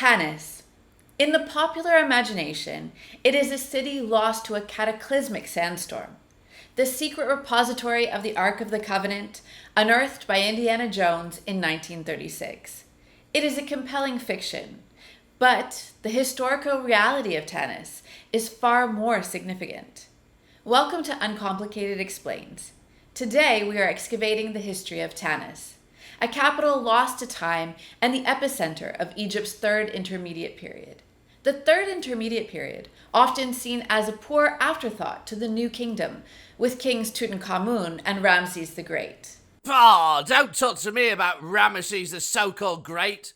Tanis. In the popular imagination, it is a city lost to a cataclysmic sandstorm. The secret repository of the Ark of the Covenant, unearthed by Indiana Jones in 1936. It is a compelling fiction, but the historical reality of Tanis is far more significant. Welcome to Uncomplicated Explains. Today we are excavating the history of Tanis, a capital lost to time and the epicenter of Egypt's Third Intermediate Period. The Third Intermediate Period, often seen as a poor afterthought to the New Kingdom, with kings Tutankhamun and Ramses the Great. Oh, don't talk to me about Ramesses the so-called Great.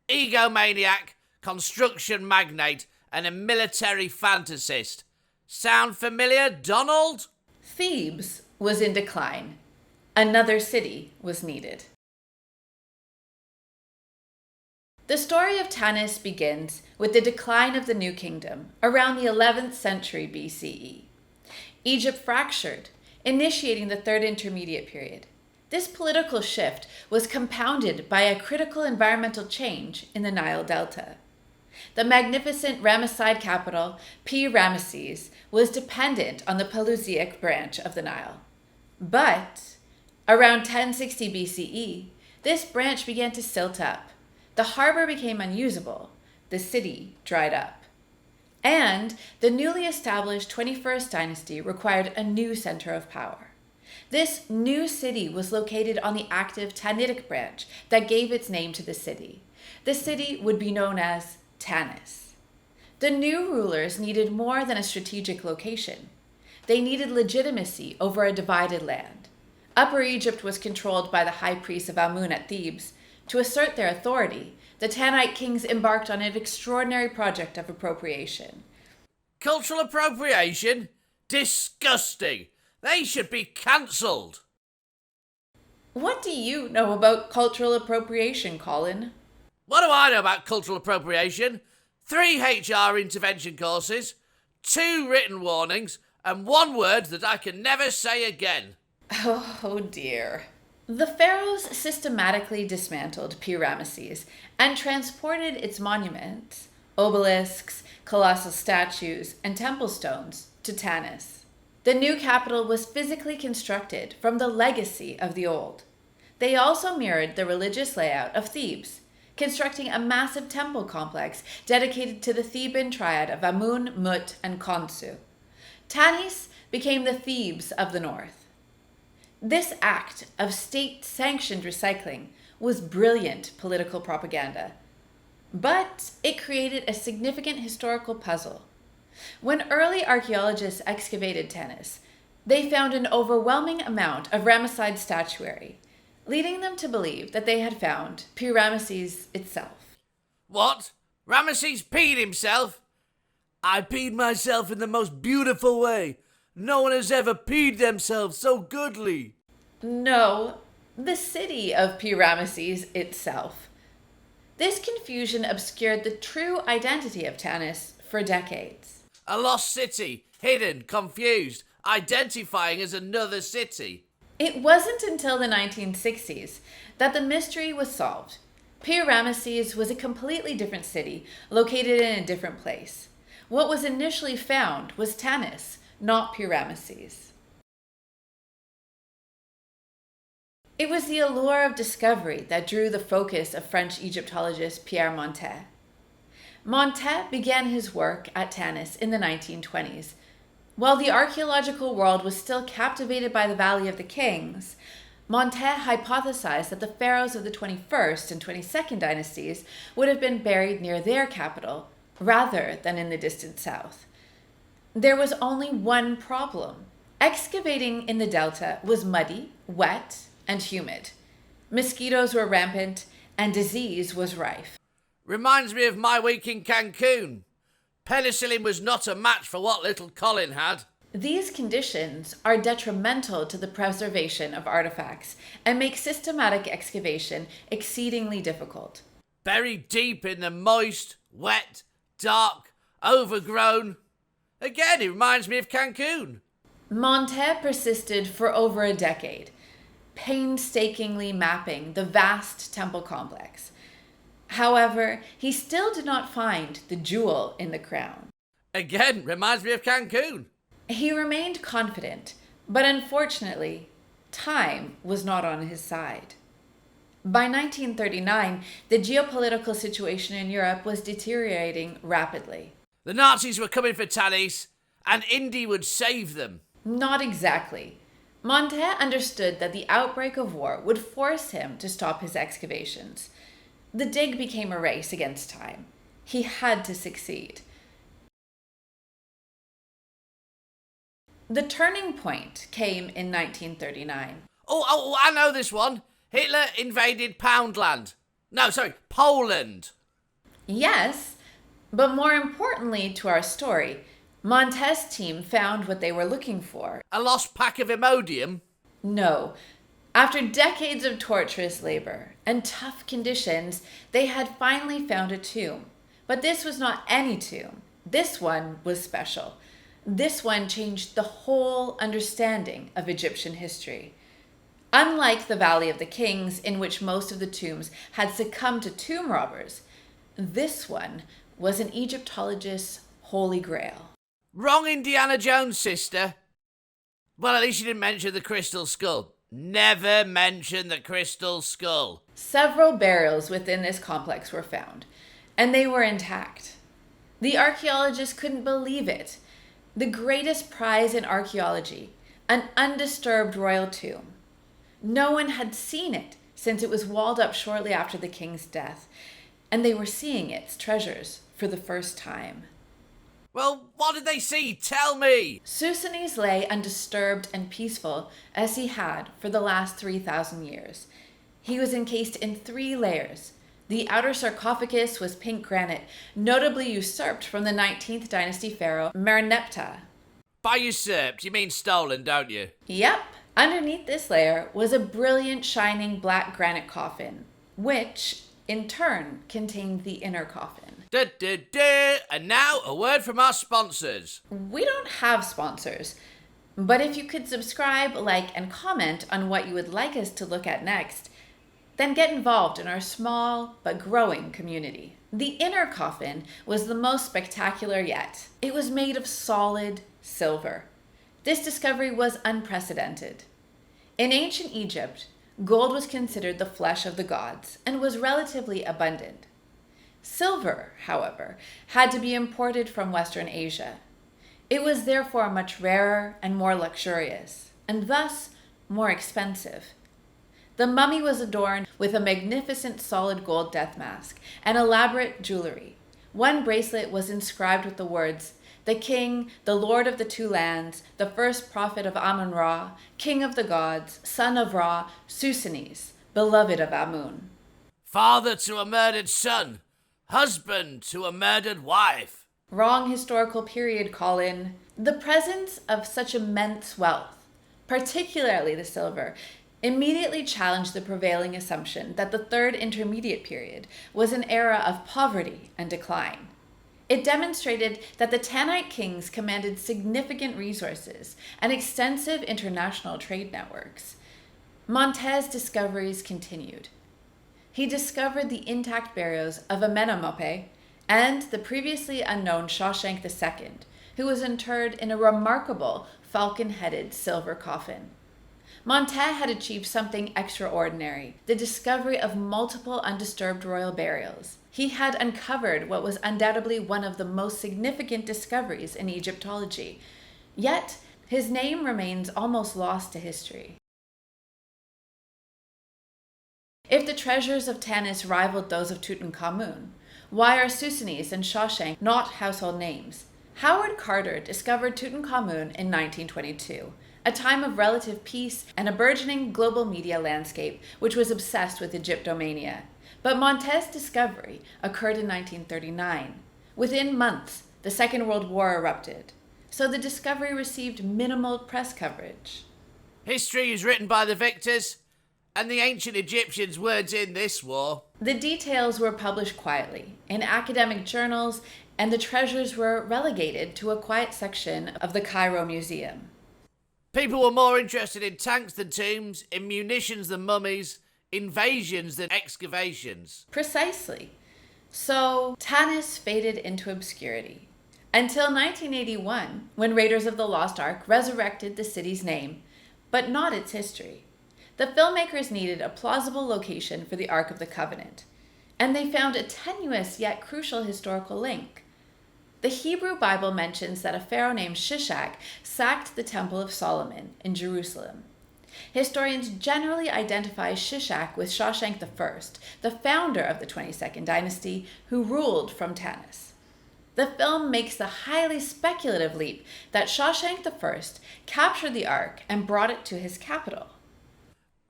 Egomaniac, construction magnate, and a military fantasist. Sound familiar, Donald? Thebes was in decline. Another city was needed. The story of Tanis begins with the decline of the New Kingdom around the 11th century BCE. Egypt fractured, initiating the Third Intermediate Period. This political shift was compounded by a critical environmental change in the Nile Delta. The magnificent Ramesside capital, Pi-Ramesses, was dependent on the Pelusiac branch of the Nile. But around 1060 BCE, this branch began to silt up. The harbor became unusable. The city dried up. And the newly established 21st dynasty required a new center of power. This new city was located on the active Tanitic branch that gave its name to the city. The city would be known as Tanis. The new rulers needed more than a strategic location. They needed legitimacy over a divided land. Upper Egypt was controlled by the high priest of Amun at Thebes. To assert their authority, the Tanite kings embarked on an extraordinary project of appropriation. Cultural appropriation? Disgusting! They should be cancelled! What do you know about cultural appropriation, Colin? What do I know about cultural appropriation? 3 HR intervention courses, 2 written warnings, and 1 word that I can never say again. Oh dear. The pharaohs systematically dismantled Pi-Ramesses and transported its monuments, obelisks, colossal statues, and temple stones to Tanis. The new capital was physically constructed from the legacy of the old. They also mirrored the religious layout of Thebes, constructing a massive temple complex dedicated to the Theban triad of Amun, Mut, and Khonsu. Tanis became the Thebes of the north. This act of state-sanctioned recycling was brilliant political propaganda, but it created a significant historical puzzle. When early archaeologists excavated Tanis, they found an overwhelming amount of Ramesside statuary, leading them to believe that they had found Pi-Ramesses itself. What? Ramesses peed himself? I peed myself in the most beautiful way. No one has ever peed themselves so goodly. No, the city of Pi-Ramesses itself. This confusion obscured the true identity of Tanis for decades. A lost city, hidden, confused, identifying as another city. It wasn't until the 1960s that the mystery was solved. Pi-Ramesses was a completely different city, located in a different place. What was initially found was Tanis, not Pi-Ramesses. It was the allure of discovery that drew the focus of French Egyptologist Pierre Montet. Montet began his work at Tanis in the 1920s. While the archaeological world was still captivated by the Valley of the Kings, Montet hypothesized that the pharaohs of the 21st and 22nd dynasties would have been buried near their capital, rather than in the distant south. There was only one problem. Excavating in the delta was muddy, wet, and humid. Mosquitoes were rampant, and disease was rife. Reminds me of my week in Cancun. Penicillin was not a match for what little Colin had. These conditions are detrimental to the preservation of artifacts and make systematic excavation exceedingly difficult. Buried deep in the moist, wet, dark, overgrown. Again, it reminds me of Cancun. Montet persisted for over a decade, painstakingly mapping the vast temple complex. However, he still did not find the jewel in the crown. Again, reminds me of Cancun. He remained confident, but unfortunately, time was not on his side. By 1939, the geopolitical situation in Europe was deteriorating rapidly. The Nazis were coming for Tanis, and Indy would save them. Not exactly. Montaigne understood that the outbreak of war would force him to stop his excavations. The dig became a race against time. He had to succeed. The turning point came in 1939. Oh, I know this one. Hitler invaded Poundland. No, sorry, Poland. Yes, but more importantly to our story, Montaigne's team found what they were looking for. A lost pack of Imodium? No. After decades of torturous labor and tough conditions, they had finally found a tomb. But this was not any tomb. This one was special. This one changed the whole understanding of Egyptian history. Unlike the Valley of the Kings, in which most of the tombs had succumbed to tomb robbers, this one was an Egyptologist's holy grail. Wrong Indiana Jones, sister. Well, at least you didn't mention the crystal skull. Never mention the crystal skull. Several burials within this complex were found, and they were intact. The archaeologists couldn't believe it. The greatest prize in archaeology, an undisturbed royal tomb. No one had seen it since it was walled up shortly after the king's death, and they were seeing its treasures for the first time. Well, what did they see? Tell me! Shoshenq lay undisturbed and peaceful as he had for the last 3,000 years. He was encased in 3 layers. The outer sarcophagus was pink granite, notably usurped from the 19th dynasty pharaoh Merneptah. By usurped, you mean stolen, don't you? Yep. Underneath this layer was a brilliant shining black granite coffin, which, in turn, contained the inner coffin. And now, a word from our sponsors. We don't have sponsors, but if you could subscribe, like, and comment on what you would like us to look at next, then get involved in our small but growing community. The inner coffin was the most spectacular yet. It was made of solid silver. This discovery was unprecedented. In ancient Egypt, gold was considered the flesh of the gods and was relatively abundant. Silver, however, had to be imported from Western Asia. It was therefore much rarer and more luxurious, and thus more expensive. The mummy was adorned with a magnificent solid gold death mask and elaborate jewelry. One bracelet was inscribed with the words, "The king, the lord of the 2 lands, the first prophet of Amun-Ra, king of the gods, son of Ra, Shoshenq, beloved of Amun." Father to a murdered son. Husband to a murdered wife. Wrong historical period, Colin. The presence of such immense wealth, particularly the silver, immediately challenged the prevailing assumption that the Third Intermediate Period was an era of poverty and decline. It demonstrated that the Tanite kings commanded significant resources and extensive international trade networks. Montaigne's discoveries continued. He discovered the intact burials of Amenemope and the previously unknown Shoshenq II, who was interred in a remarkable falcon-headed silver coffin. Montaigne had achieved something extraordinary, the discovery of multiple undisturbed royal burials. He had uncovered what was undoubtedly one of the most significant discoveries in Egyptology. Yet, his name remains almost lost to history. If the treasures of Tanis rivaled those of Tutankhamun, why are Shoshenq and Shoshenq not household names? Howard Carter discovered Tutankhamun in 1922, a time of relative peace and a burgeoning global media landscape which was obsessed with Egyptomania. But Montaigne's discovery occurred in 1939. Within months, the Second World War erupted, so the discovery received minimal press coverage. History is written by the victors, and the ancient Egyptians weren't in this war. The details were published quietly in academic journals, and the treasures were relegated to a quiet section of the Cairo Museum. People were more interested in tanks than tombs, in munitions than mummies, invasions than excavations. Precisely. So, Tanis faded into obscurity until 1981, when Raiders of the Lost Ark resurrected the city's name, but not its history. The filmmakers needed a plausible location for the Ark of the Covenant, and they found a tenuous yet crucial historical link. The Hebrew Bible mentions that a pharaoh named Shishak sacked the Temple of Solomon in Jerusalem. Historians generally identify Shishak with Shoshenq I, the founder of the 22nd dynasty, who ruled from Tanis. The film makes the highly speculative leap that Shoshenq I captured the Ark and brought it to his capital.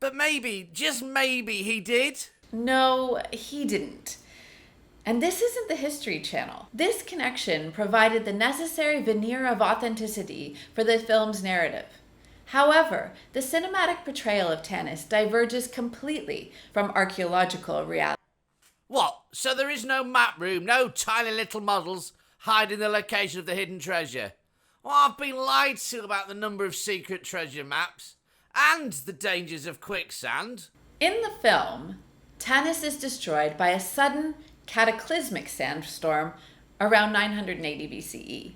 But maybe, just maybe, he did? No, he didn't. And this isn't the History Channel. This connection provided the necessary veneer of authenticity for the film's narrative. However, the cinematic portrayal of Tanis diverges completely from archaeological reality. What? So there is no map room, no tiny little models hiding the location of the hidden treasure? Well, I've been lied to about the number of secret treasure maps and the dangers of quicksand. In the film, Tanis is destroyed by a sudden, cataclysmic sandstorm around 980 BCE.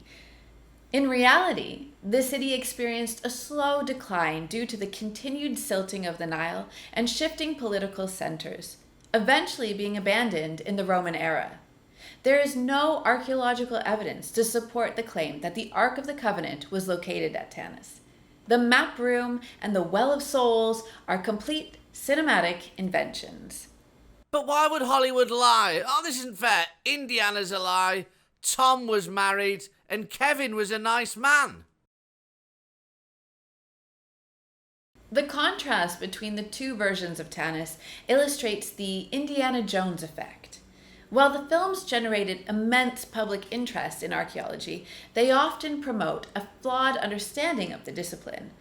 In reality, the city experienced a slow decline due to the continued silting of the Nile and shifting political centers, eventually being abandoned in the Roman era. There is no archaeological evidence to support the claim that the Ark of the Covenant was located at Tanis. The map room and the Well of Souls are complete cinematic inventions. But why would Hollywood lie? Oh, this isn't fair. Indiana's a lie, Tom was married, and Kevin was a nice man. The contrast between the two versions of Tanis illustrates the Indiana Jones effect. While the films generated immense public interest in archaeology, they often promote a flawed understanding of the discipline.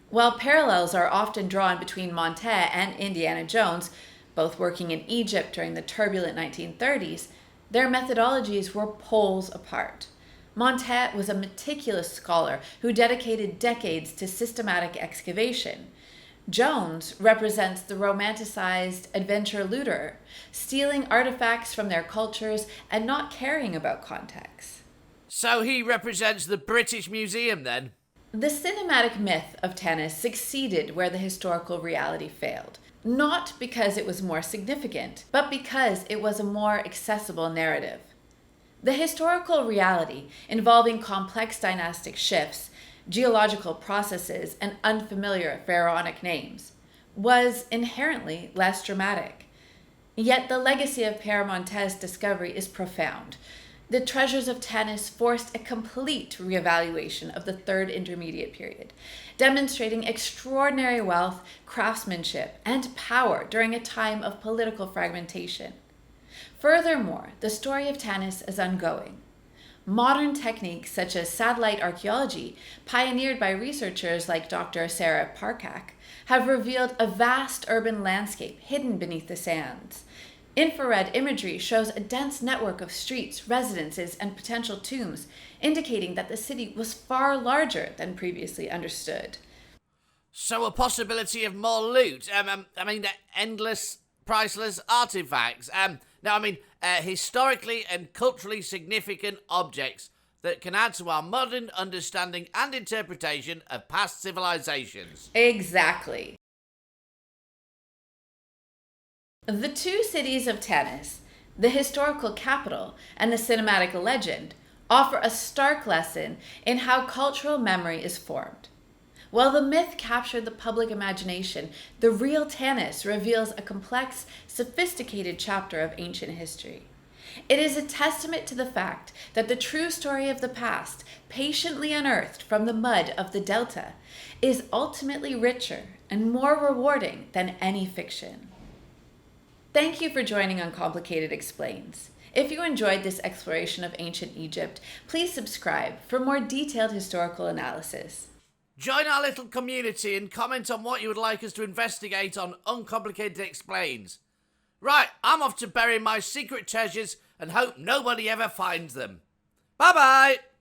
While parallels are often drawn between Montet and Indiana Jones, both working in Egypt during the turbulent 1930s, their methodologies were poles apart. Montet was a meticulous scholar who dedicated decades to systematic excavation. Jones represents the romanticized adventure looter, stealing artifacts from their cultures and not caring about context. So he represents the British Museum then? The cinematic myth of Tanis succeeded where the historical reality failed, not because it was more significant, but because it was a more accessible narrative. The historical reality, involving complex dynastic shifts, geological processes, and unfamiliar pharaonic names, was inherently less dramatic. Yet the legacy of Pi-Ramesses' discovery is profound. The treasures of Tanis forced a complete reevaluation of the Third Intermediate Period, demonstrating extraordinary wealth, craftsmanship, and power during a time of political fragmentation. Furthermore, the story of Tanis is ongoing. Modern techniques such as satellite archaeology, pioneered by researchers like Dr. Sarah Parcak, have revealed a vast urban landscape hidden beneath the sands. Infrared imagery shows a dense network of streets, residences, and potential tombs, indicating that the city was far larger than previously understood. So a possibility of more loot? Endless, priceless artifacts? Historically and culturally significant objects that can add to our modern understanding and interpretation of past civilizations. Exactly. The two cities of Tanis, the historical capital and the cinematic legend, offer a stark lesson in how cultural memory is formed. While the myth captured the public imagination, the real Tanis reveals a complex, sophisticated chapter of ancient history. It is a testament to the fact that the true story of the past, patiently unearthed from the mud of the Delta, is ultimately richer and more rewarding than any fiction. Thank you for joining Uncomplicated Explains. If you enjoyed this exploration of ancient Egypt, please subscribe for more detailed historical analysis. Join our little community and comment on what you would like us to investigate on Uncomplicated Explains. Right, I'm off to bury my secret treasures and hope nobody ever finds them. Bye-bye!